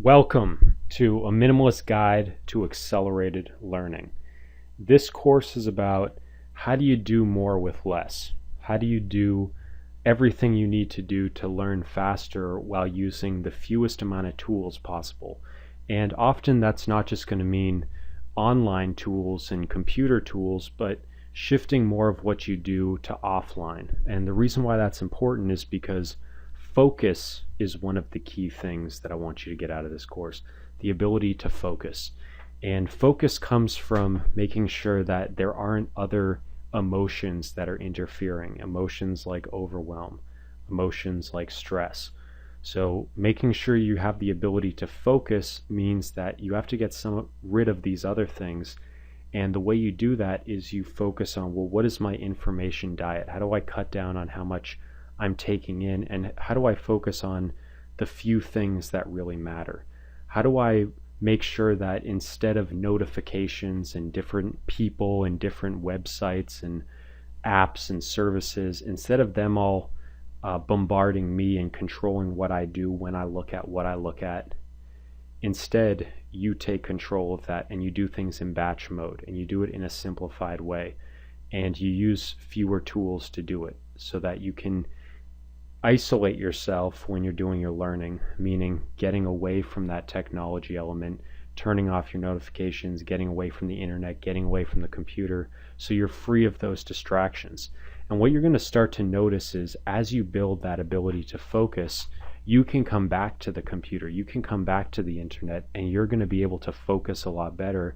Welcome to a minimalist guide to accelerated learning. This course is about how do you do more with less? How do you do everything you need to do to learn faster while using the fewest amount of tools possible? And often that's not just going to mean online tools and computer tools, but shifting more of what you do to offline. And the reason why that's important is because focus is one of the key things that I want you to get out of this course, the ability to focus. And focus comes from making sure that there aren't other emotions that are interfering, emotions like overwhelm, emotions like stress. So making sure you have the ability to focus means that you have to get rid of these other things. And the way you do that is you focus on, well, what is my information diet? How do I cut down on how much I'm taking in, and how do I focus on the few things that really matter? How do I make sure that instead of notifications and different people and different websites and apps and services, instead of them all bombarding me and controlling what I do when I look at what I look at, instead you take control of that and you do things in batch mode and you do it in a simplified way and you use fewer tools to do it so that you can isolate yourself when you're doing your learning, meaning getting away from that technology element, turning off your notifications, getting away from the internet, getting away from the computer, so you're free of those distractions. And what you're going to start to notice is as you build that ability to focus, you can come back to the computer, you can come back to the internet, and you're going to be able to focus a lot better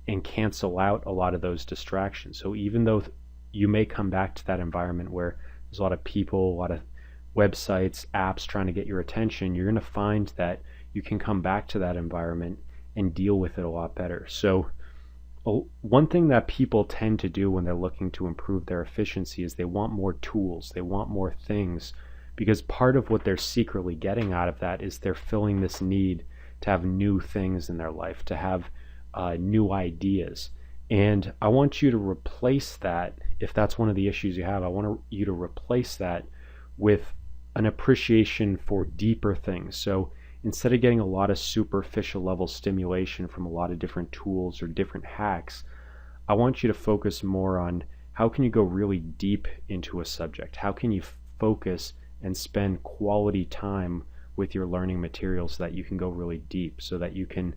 and cancel out a lot of those distractions. So even though you may come back to that environment where there's a lot of people, a lot of websites, apps trying to get your attention, you're going to find that you can come back to that environment and deal with it a lot better. So one thing that people tend to do when they're looking to improve their efficiency is they want more tools, they want more things, because part of what they're secretly getting out of that is they're filling this need to have new things in their life, to have new ideas. And I want you to replace that. If that's one of the issues you have, I want you to replace that with an appreciation for deeper things. So instead of getting a lot of superficial level stimulation from a lot of different tools or different hacks, I want you to focus more on how can you go really deep into a subject? How can you focus and spend quality time with your learning materials so that you can go really deep, so that you can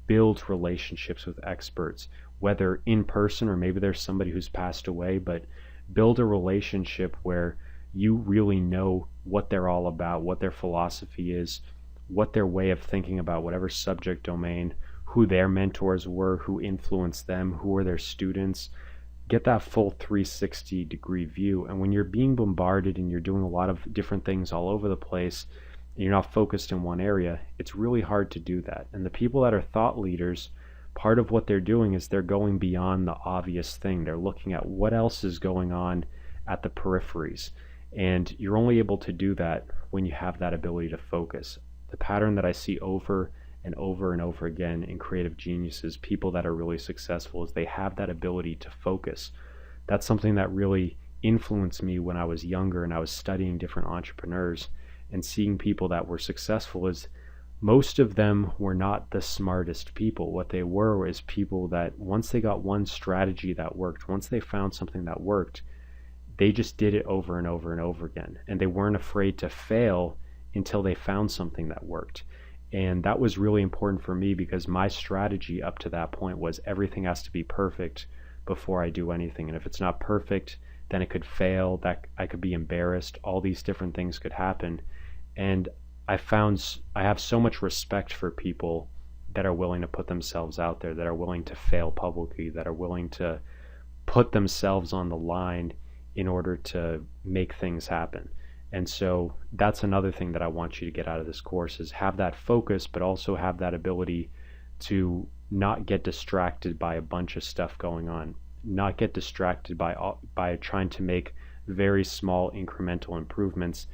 build relationships with experts, whether in person or maybe there's somebody who's passed away, but build a relationship where you really know what they're all about, what their philosophy is, what their way of thinking about whatever subject domain, who their mentors were, who influenced them, who were their students. Get that full 360-degree view. And when you're being bombarded and you're doing a lot of different things all over the place, and you're not focused in one area, it's really hard to do that. And the people that are thought leaders, part of what they're doing is they're going beyond the obvious thing. They're looking at what else is going on at the peripheries. And you're only able to do that when you have that ability to focus. The pattern that I see over and over and over again in creative geniuses, people that are really successful, is they have that ability to focus. That's something that really influenced me when I was younger and I was studying different entrepreneurs and seeing people that were successful. Is most of them were not the smartest people. What they were is people that once they got one strategy that worked, once they found something that worked, they just did it over and over and over again. And they weren't afraid to fail until they found something that worked. And that was really important for me because my strategy up to that point was everything has to be perfect before I do anything. And if it's not perfect, then it could fail, that I could be embarrassed, all these different things could happen. And I have so much respect for people that are willing to put themselves out there, that are willing to fail publicly, that are willing to put themselves on the line in order to make things happen. And so that's another thing that I want you to get out of this course, is have that focus, but also have that ability to not get distracted by a bunch of stuff going on, not get distracted by trying to make very small incremental improvements.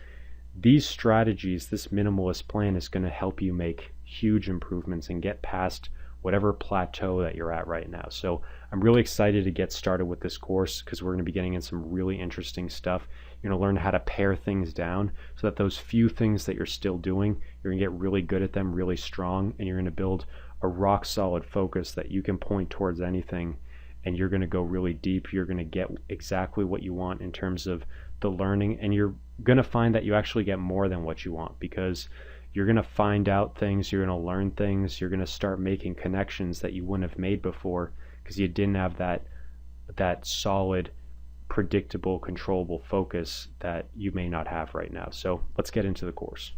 These strategies, this minimalist plan, is going to help you make huge improvements and get past whatever plateau that you're at right now. So I'm really excited to get started with this course because we're going to be getting in some really interesting stuff. You're going to learn how to pare things down so that those few things that you're still doing, you're going to get really good at them, really strong, and you're going to build a rock solid focus that you can point towards anything, and you're going to go really deep. You're going to get exactly what you want in terms of the learning, and you're going to find that you actually get more than what you want, because you're going to find out things, you're going to learn things, you're going to start making connections that you wouldn't have made before because you didn't have that solid, predictable, controllable focus that you may not have right now. So let's get into the course.